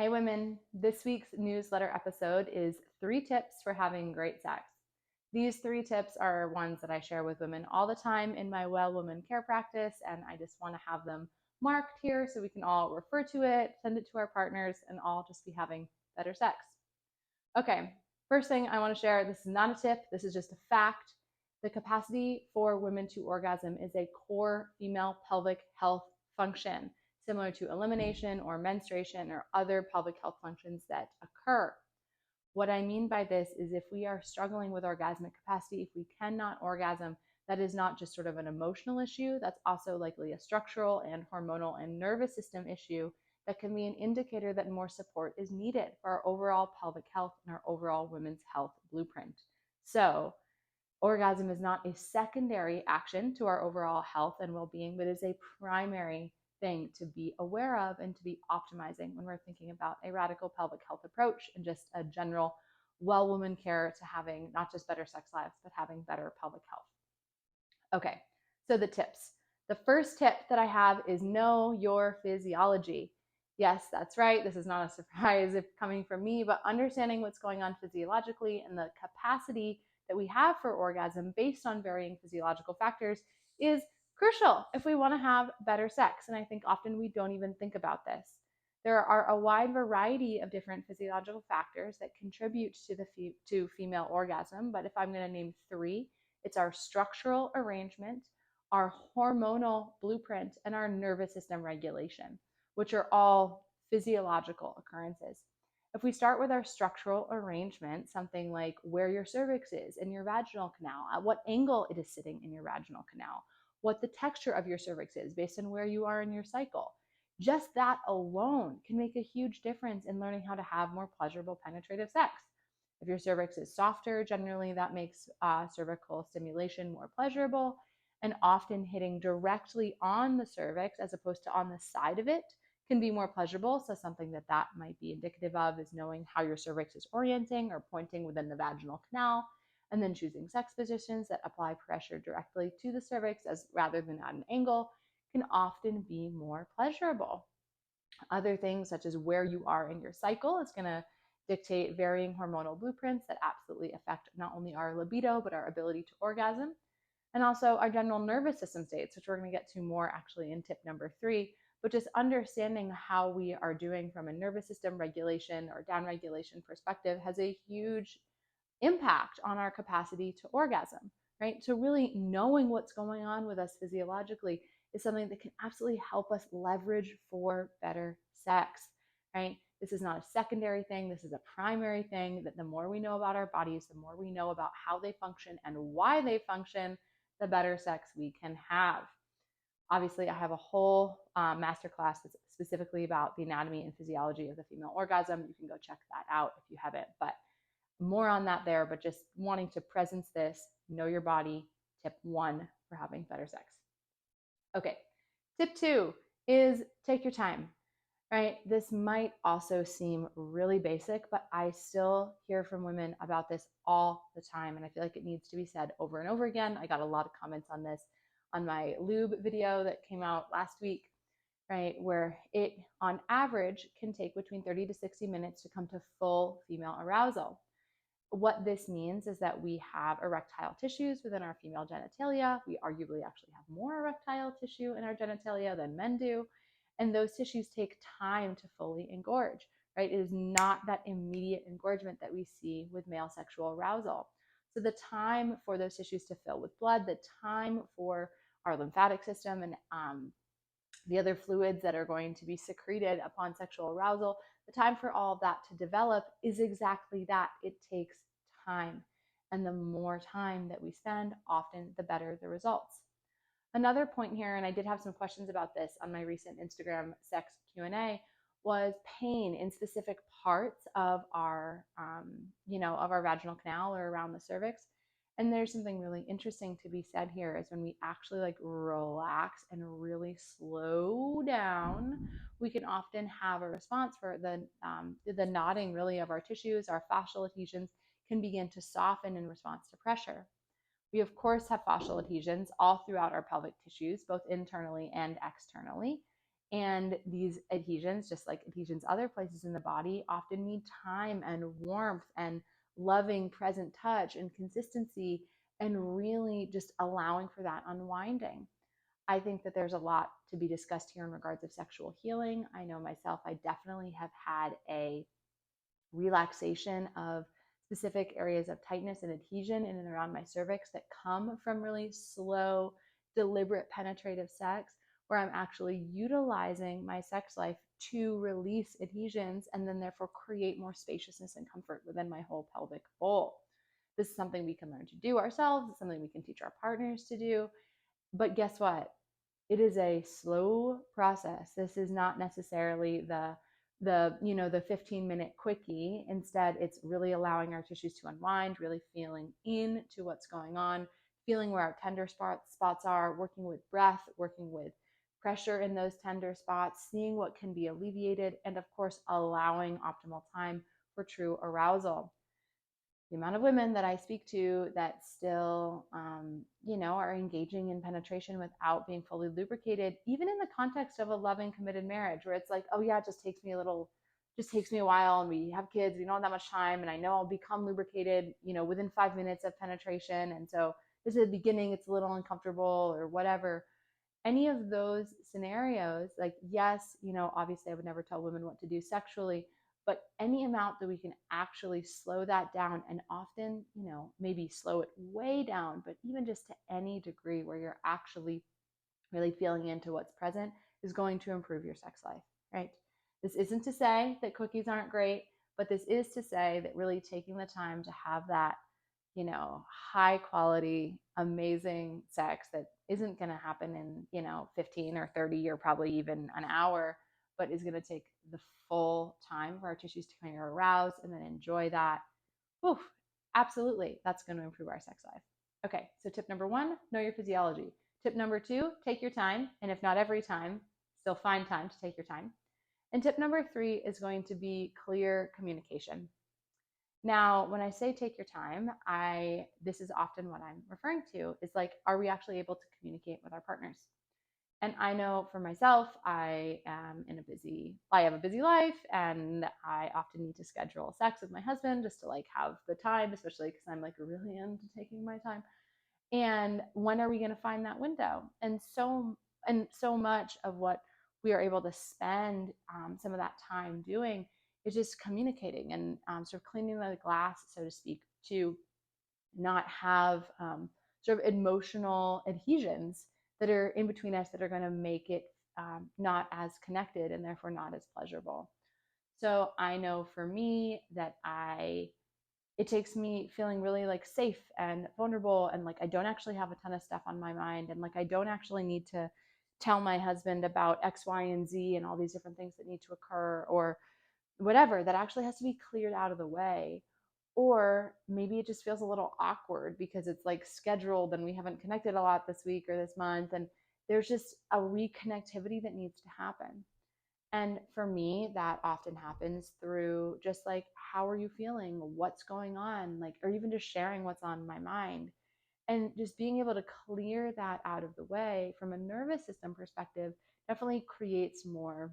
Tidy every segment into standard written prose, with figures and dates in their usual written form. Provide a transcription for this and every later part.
Hey women, this week's newsletter episode is 3 tips for having great sex. These 3 tips are ones that I share with women all the time in my Well Woman Care practice, and I just want to have them marked here so we can all refer to it, send it to our partners, and all just be having better sex. Okay, first thing I want to share, this is not a tip, this is just a fact. The capacity for women to orgasm is a core female pelvic health function, similar to elimination or menstruation or other pelvic health functions that occur. What I mean by this is if we are struggling with orgasmic capacity, if we cannot orgasm, that is not just sort of an emotional issue, that's also likely a structural and hormonal and nervous system issue that can be an indicator that more support is needed for our overall pelvic health and our overall women's health blueprint. So, orgasm is not a secondary action to our overall health and well-being, but is a primary thing to be aware of and to be optimizing when we're thinking about a radical pelvic health approach and just a general well woman care to having not just better sex lives, but having better pelvic health. Okay, so the tips. The first tip that I have is know your physiology. Yes, that's right. This is not a surprise if coming from me, but understanding what's going on physiologically and the capacity that we have for orgasm based on varying physiological factors is crucial if we want to have better sex. And I think often we don't even think about this. There are a wide variety of different physiological factors that contribute to female orgasm, but if I'm going to name 3, it's our structural arrangement, our hormonal blueprint, and our nervous system regulation, which are all physiological occurrences. If we start with our structural arrangement, something like where your cervix is in your vaginal canal, at what angle it is sitting in your vaginal canal, what the texture of your cervix is based on where you are in your cycle, just that alone can make a huge difference in learning how to have more pleasurable penetrative sex. If your cervix is softer, generally that makes cervical stimulation more pleasurable, and often hitting directly on the cervix as opposed to on the side of it can be more pleasurable. So something that might be indicative of is knowing how your cervix is orienting or pointing within the vaginal canal, and then choosing sex positions that apply pressure directly to the cervix as rather than at an angle can often be more pleasurable. Other things such as where you are in your cycle is going to dictate varying hormonal blueprints that absolutely affect not only our libido, but our ability to orgasm, and also our general nervous system states, which we're going to get to more actually in tip number 3. But just understanding how we are doing from a nervous system regulation or downregulation perspective has a huge impact on our capacity to orgasm, right? So really knowing what's going on with us physiologically is something that can absolutely help us leverage for better sex, right? This is not a secondary thing. This is a primary thing that the more we know about our bodies, the more we know about how they function and why they function, the better sex we can have. Obviously, I have a whole masterclass that's specifically about the anatomy and physiology of the female orgasm. You can go check that out if you haven't, but more on that there, but just wanting to presence this, know your body, tip 1 for having better sex. Okay, tip 2 is take your time, right? This might also seem really basic, but I still hear from women about this all the time, and I feel like it needs to be said over and over again. I got a lot of comments on this on my lube video that came out last week, right? Where it, on average, can take between 30 to 60 minutes to come to full female arousal. What this means is that we have erectile tissues within our female genitalia. We arguably actually have more erectile tissue in our genitalia than men do. And those tissues take time to fully engorge, right? It is not that immediate engorgement that we see with male sexual arousal. So the time for those tissues to fill with blood, the time for our lymphatic system and the other fluids that are going to be secreted upon sexual arousal, the time for all of that to develop is exactly that. It takes time. And the more time that we spend, often the better the results. Another point here, and I did have some questions about this on my recent Instagram sex Q&A, was pain in specific parts of our, of our vaginal canal or around the cervix. And there's something really interesting to be said here is when we actually like relax and really slow down, we can often have a response for the knotting really of our tissues, our fascial adhesions can begin to soften in response to pressure. We, of course, have fascial adhesions all throughout our pelvic tissues, both internally and externally. And these adhesions, just like adhesions other places in the body, often need time and warmth and loving present touch and consistency, and really just allowing for that unwinding. I think that there's a lot to be discussed here in regards of sexual healing. I know myself, I definitely have had a relaxation of specific areas of tightness and adhesion in and around my cervix that come from really slow, deliberate, penetrative sex, where I'm actually utilizing my sex life to release adhesions and then therefore create more spaciousness and comfort within my whole pelvic bowl. This is something we can learn to do ourselves. It's something we can teach our partners to do. But guess what? It is a slow process. This is not necessarily the 15-minute quickie. Instead, it's really allowing our tissues to unwind, really feeling into what's going on, feeling where our tender spots are, working with breath, working with pressure in those tender spots, seeing what can be alleviated, and of course, allowing optimal time for true arousal. The amount of women that I speak to that still, are engaging in penetration without being fully lubricated, even in the context of a loving, committed marriage, where it's like, oh yeah, it just takes me a while, and we have kids, we don't have that much time, and I know I'll become lubricated, within 5 minutes of penetration, and so this is the beginning, it's a little uncomfortable or whatever. Any of those scenarios, like, yes, obviously I would never tell women what to do sexually, but any amount that we can actually slow that down, and often, maybe slow it way down, but even just to any degree where you're actually really feeling into what's present, is going to improve your sex life, right? This isn't to say that cookies aren't great, but this is to say that really taking the time to have that, high quality, amazing sex that isn't going to happen in, 15 or 30 or probably even an hour, but is going to take the full time for our tissues to kind of arouse and then enjoy that. Oof, absolutely. That's going to improve our sex life. Okay, so tip number 1, know your physiology. Tip number 2, take your time. And if not every time, still find time to take your time. And tip number 3 is going to be clear communication. Now, when I say take your time, this is often what I'm referring to is like, are we actually able to communicate with our partners? And I know for myself, I have a busy life, and I often need to schedule sex with my husband just to like have the time, especially because I'm like really into taking my time. And when are we going to find that window? And so much of what we are able to spend some of that time doing is just communicating and sort of cleaning the glass, so to speak, to not have sort of emotional adhesions that are in between us that are going to make it not as connected and therefore not as pleasurable. So I know for me that it takes me feeling really like safe and vulnerable, and like I don't actually have a ton of stuff on my mind, and like I don't actually need to tell my husband about X, Y, and Z and all these different things that need to occur, or whatever that actually has to be cleared out of the way. Or maybe it just feels a little awkward because it's like scheduled and we haven't connected a lot this week or this month, and there's just a reconnectivity that needs to happen. And for me, that often happens through just like, how are you feeling? What's going on? Like, or even just sharing what's on my mind. And just being able to clear that out of the way from a nervous system perspective definitely creates more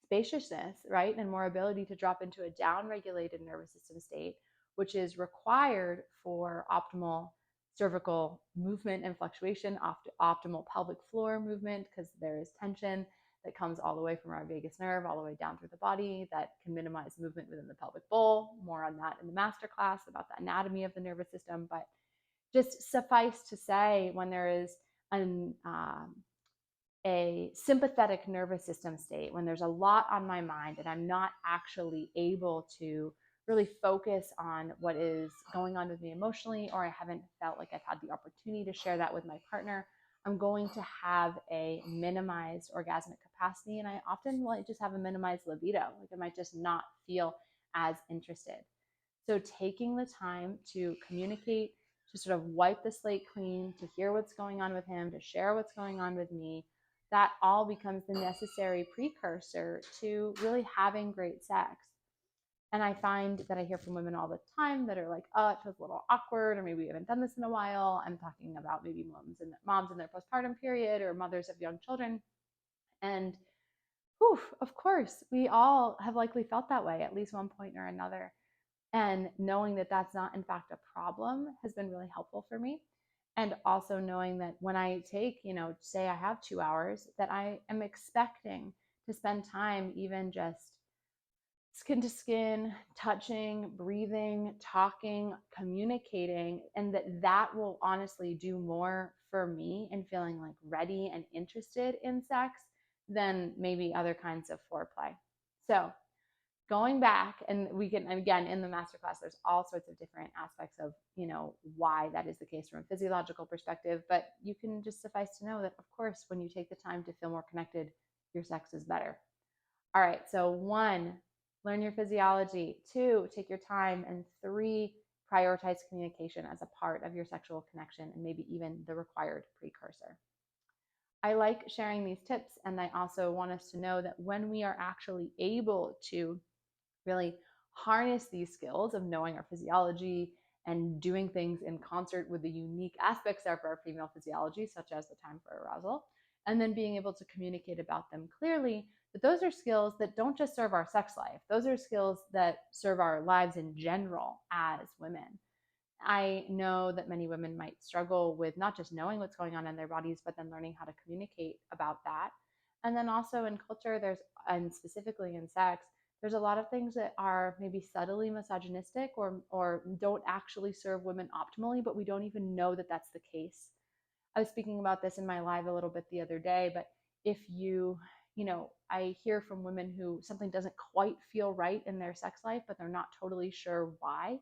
spaciousness, right? And more ability to drop into a down-regulated nervous system state, which is required for optimal cervical movement and fluctuation, optimal pelvic floor movement, because there is tension that comes all the way from our vagus nerve all the way down through the body that can minimize movement within the pelvic bowl. More on that in the masterclass about the anatomy of the nervous system. But just suffice to say, when there is a sympathetic nervous system state, when there's a lot on my mind and I'm not actually able to really focus on what is going on with me emotionally, or I haven't felt like I've had the opportunity to share that with my partner, I'm going to have a minimized orgasmic capacity. And I often might just have a minimized libido. Like I might just not feel as interested. So taking the time to communicate, to sort of wipe the slate clean, to hear what's going on with him, to share what's going on with me, that all becomes the necessary precursor to really having great sex. And I find that I hear from women all the time that are like, oh, it feels a little awkward, or maybe we haven't done this in a while. I'm talking about maybe moms in their postpartum period or mothers of young children. And Whew, of course, we all have likely felt that way at least one point or another. And knowing that that's not, in fact, a problem has been really helpful for me. And also knowing that when I take, say I have 2 hours, that I am expecting to spend time even just skin to skin, touching, breathing, talking, communicating, and that will honestly do more for me in feeling like ready and interested in sex than maybe other kinds of foreplay. So, going back, and we can, and again, in the masterclass, there's all sorts of different aspects of, why that is the case from a physiological perspective, but you can just suffice to know that, of course, when you take the time to feel more connected, your sex is better. All right, so 1, learn your physiology. 2, take your time. And 3, prioritize communication as a part of your sexual connection and maybe even the required precursor. I like sharing these tips, and I also want us to know that when we are actually able to really harness these skills of knowing our physiology and doing things in concert with the unique aspects of our female physiology, such as the time for arousal, and then being able to communicate about them clearly, that those are skills that don't just serve our sex life. Those are skills that serve our lives in general as women. I know that many women might struggle with not just knowing what's going on in their bodies, but then learning how to communicate about that. And then also in culture, and specifically in sex, there's a lot of things that are maybe subtly misogynistic or don't actually serve women optimally, but we don't even know that that's the case. I was speaking about this in my live a little bit the other day, but if I hear from women who something doesn't quite feel right in their sex life, but they're not totally sure why.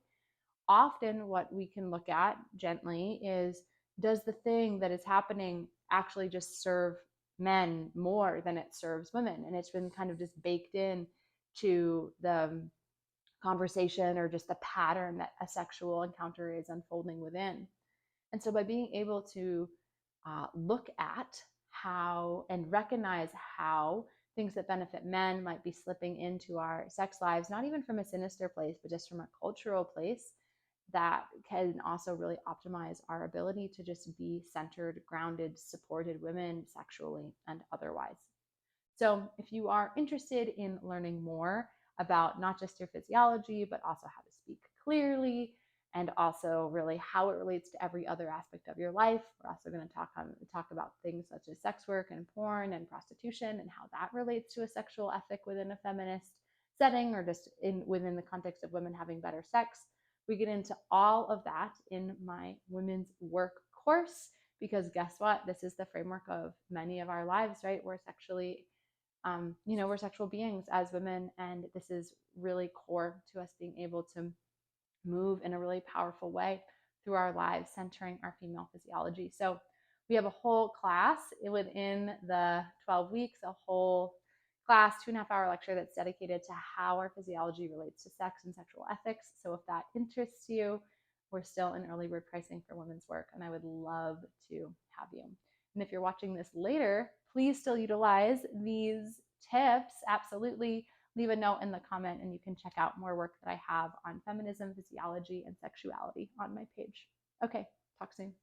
Often what we can look at gently is, does the thing that is happening actually just serve men more than it serves women? And it's been kind of just baked in to the conversation or just the pattern that a sexual encounter is unfolding within. And so by being able to look at how and recognize how things that benefit men might be slipping into our sex lives, not even from a sinister place, but just from a cultural place, that can also really optimize our ability to just be centered, grounded, supported women sexually and otherwise. So, if you are interested in learning more about not just your physiology, but also how to speak clearly and also really how it relates to every other aspect of your life, we're also going to talk about things such as sex work and porn and prostitution and how that relates to a sexual ethic within a feminist setting or just within the context of women having better sex. We get into all of that in my women's work course because guess what? This is the framework of many of our lives, right? We're sexually we're sexual beings as women, and this is really core to us being able to move in a really powerful way through our lives, centering our female physiology. So we have a whole class within the 12 weeks, a whole class, 2.5-hour lecture that's dedicated to how our physiology relates to sex and sexual ethics. So if that interests you, we're still in early bird pricing for women's work, and I would love to have you. And if you're watching this later, please still utilize these tips. Absolutely. Leave a note in the comment and you can check out more work that I have on feminism, physiology, and sexuality on my page. Okay, talk soon.